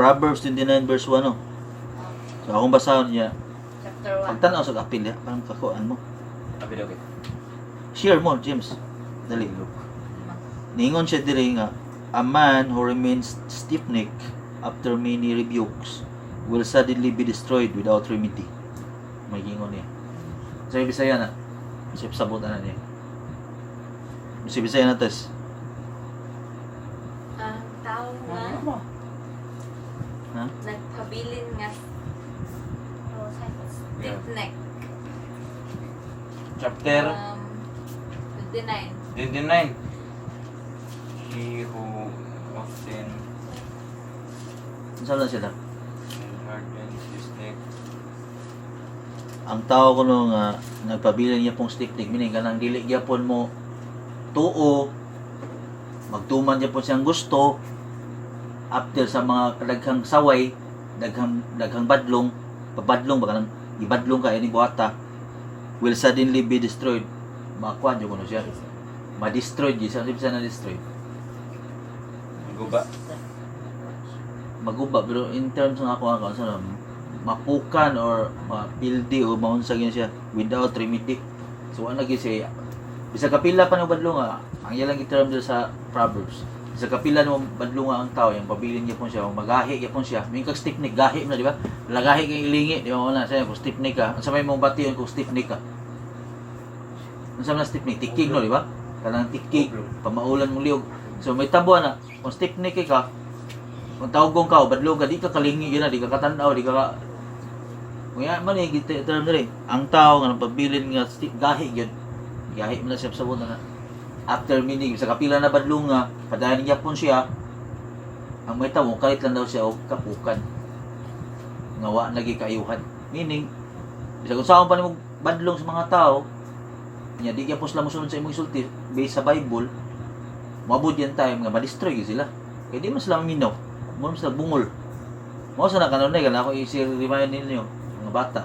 Proverbs 29 verse 1 no. So akong basahon niya. Chapter 1. Pagtanaw sa kapil ya, parang kakuan mo. Okay. Share mo, James. Dali. Ningon siya diri nga, a man who remains stiff-necked after many rebukes will suddenly be destroyed without remedy. May gingon niya. Sa Bisaya na. Sa sabutan na niya. Sa Bisaya na tes. Ang tao nga Ha? nagpabilin nga stiff neck. Chapter 59. 29. He who often Saan na sila? hardens his neck. Ang tao ko nung nagpabilin niya pong stiff neck, meaning kanang dili gyapon mo tuo, magtuman niya po siyang gusto after sa mga kadaghang saway, daghang badlong, pabadlong baka nang ibadlong ka ini buhata will suddenly be destroyed. Makuan jud kuno siya. Ma-destroy siya, sa na destroy. Guba. Maguba pero in terms ng ako sa mapukan or mapildi o maunsag yun siya without remedy. So ano lagi siya bisa kapila pa ng badlonga ang ilang term dito sa Proverbs. Bisa kapila ng badlonga ang tao yung pabilin niya po siya o magahi niya po siya. May kag stiff neck gahi na di ba? Lagahi kang ilingi di ba una saya kung stiff neck ka. Ang sabay mong bation kung stiff neck ka. Ang sabay na stiff neck tikig no di ba? Kanang tikig pamaulan mong liog. So may tabo na kung stiff neck ka kung tawagong ka o badlong ka, di ka kalingi yun na, di ka katanaw, di ka kaya man eh, term na rin. Ang tao nga pabilin nga gahi yun. Gahi mo na siya sa buta na. After meaning, sa kapila na badlong nga, padayan niya po siya, ang may tao, kalit lang daw siya o kapukan. Ngawa nagi kaayuhan. Meaning, bisa kung saan pa ni mo badlong sa mga tao, niya di kaya po sila musunod sa imong isulti, based sa Bible, mabud yan time nga, ma-destroy sila. Kaya di mo sila minaw. Mo sila bungol. Mo sa nakanunay kana ako i-remind ninyo mga bata.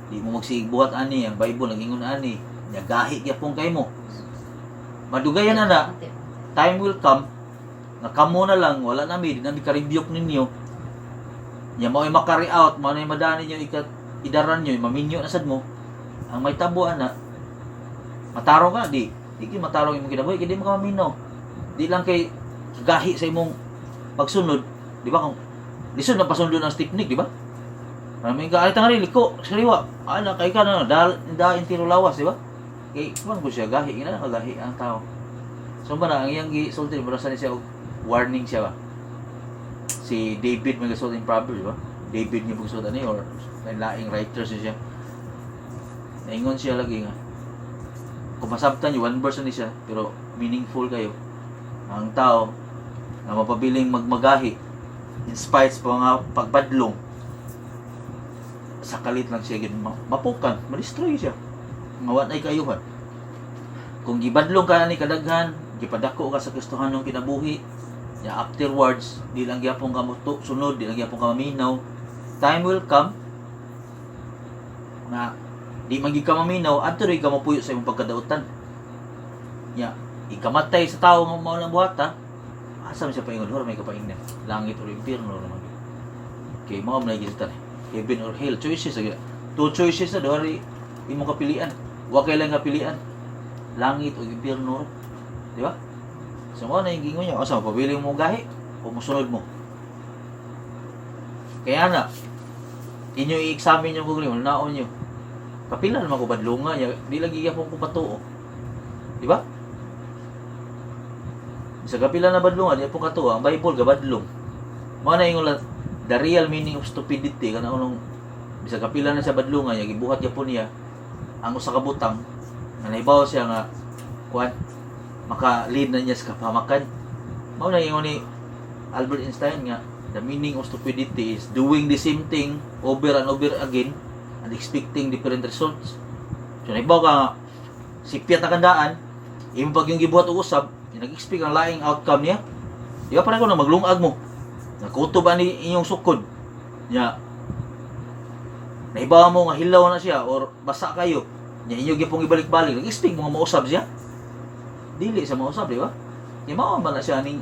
Di mo magsigbuhat ani ang Bible nagingon ani, nya gahi gyapon kay mo. Madugayan na time will come na kamo na lang wala na mi dinami ka-rebuke ninyo. Nya mao makari out, mao na madani niyo idaran niyo, maminyo na sad mo. Ang may tabuan na mataro ka di ki matarong imong kinabuhi kay di mo ka maminaw. Di lang kay gahi sa imong pagsunod, di ba kung lisod na pasundo ng stiff neck, di ba? Maraming ka, ay tangari, liko, sariwa, ana, kay ka na, dahin tiro lawas, di ba? Kay, kumang ko siya, gahi, ina na gahi ang tao. So ba na, ang iyang gisulti, barasan siya, warning siya ba? Si David may gasulti in Proverbs, di ba? David niya pagsulti ni, or laing writer siya. Naingon siya lagi nga. Kung masabtan niyo, one verse ni siya, pero meaningful kayo. Ang tao, na mapabiling magmagahi in spite sa mga pagbadlong sa kalit lang siya mapukan, ma-destroy siya ngawan ay kayuhan kung gibadlong ka ni kadaghan gipadako ka sa gustuhan ng kinabuhi ya afterwards di lang gyapon ka muto sunod di lang gyapon ka maminaw time will come na di man gyud ka maminaw adto ray ka mapuyo sa imong pagkadautan ya ikamatay sa tawo nga mao lang buhata. Asam siya paingon, may kapaingnan. Langit o impyerno naman. Okay, mga mga gilitan. Heaven or hell. Choices. Two choices na doon. Imong kapilian. Huwag kailang kapilian. Langit o impyerno. Di ba? So, mga na yung gingon niya. Asa, pabili mo gahi o musunod mo. Kaya na, inyo i-examine yung kung naon nyo. Kapila naman ko badlunga niya. Di lagi yapon ko patuo. Di ba? Sa kapila na badlong di po katuwa ang Bible ga badlong. Mao na ingon the real meaning of stupidity kana unong bisa kapila na sa badlongan niya gibuhat gyapon niya ang usa ka butang nga nahibaw siya nga kuan maka-lead na niya sa kapamakan. Mao na ingon ni Albert Einstein nga the meaning of stupidity is doing the same thing over and over again and expecting different results. So nahibaw ka nga sipyat na kandaan imo pag yung gibuhat og usab nag-expect ang laing outcome niya. Di ba parang ko na maglungag mo. Nakutob ani inyong sukod. Nya. Naibawa mo nga hilaw na siya or basa kayo. Nya inyo gyapong ibalik-balik. Nag-expect mo nga mausab siya. Dili sa mausab, di ba? Nya mao man na siya ning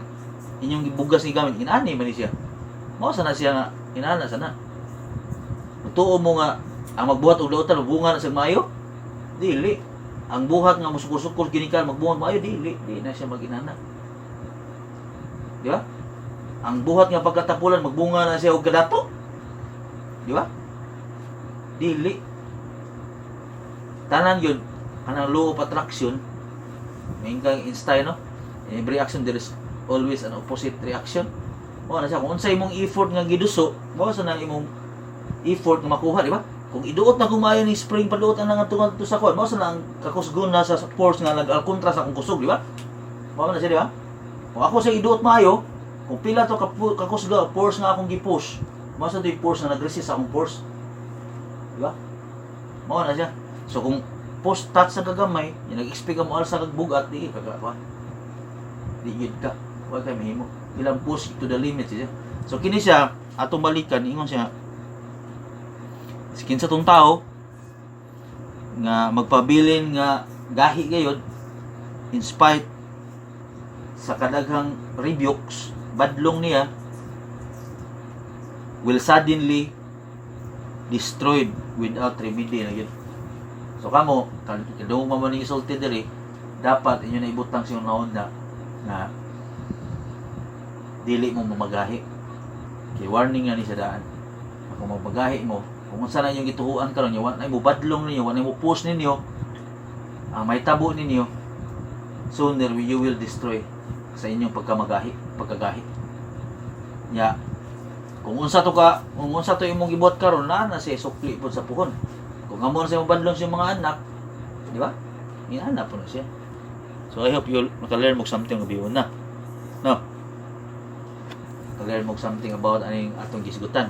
inyong gibugas ni gamit inani man ni siya. Mao sana siya nga inana sana. Tuo mo nga ang magbuhat og lautan bunga na sa maayo. Dili. Ang buhat nga musukol-sukol ginikan magbunga maayo dili. Di na siya maginana. Di ba? Ang buhat nga pagkatapulan magbunga na siya og kadato. Di ba? Dili. Tanan yun kanang law of attraction. May kang Einstein no. In every action there is always an opposite reaction. Mo na siya kung unsay imong effort nga giduso, mao sa nang imong effort nga makuha, di ba? Kung iduot na kumayo ni spring paduot ang nangatungad to sa kuan, mao sa nang kakusgon na sa force nga nag-alkontra sa akong kusog, di ba? Mao na siya, di ba? Kung ako sa iduot maayo, kung pila to kakusga force nga akong gi-push, mao sa to yung force nga nag-resist sa akong force. Di ba? Mao na siya. So kung post touch sa kagamay, yung nag-expect ka mo alsa kag bugat, di ka ka. Di yun ka. Huwag kayo mahimo. Ilang push to the limit siya. So kini siya atong balikan ingon siya kinsa tong tao nga magpabilin nga gahi gayud in spite sa kadaghang rebukes badlong niya will suddenly destroyed without remedy na yun. So kamo kadung man ni isulti diri dapat inyo na ibutang siyang naunda na dili mo mamagahi. Kay warning nga ni sa daan. Kung mamagahi mo, kung unsa na inyong gituhuan karon, yawan na mo badlong ninyo, wan na mo push ninyo, ang may tabo ninyo, sooner you will destroy sa inyong pagkagahi. Ya. Kung unsa to imong gibuhat karon na siya sukli pod sa puhon. Kung amon sa imong badlong sa mga anak, di ba? Inaana po na siya. So I hope you'll maka-learn mo something about na. No. Learn mo something about aning atong gisgutan.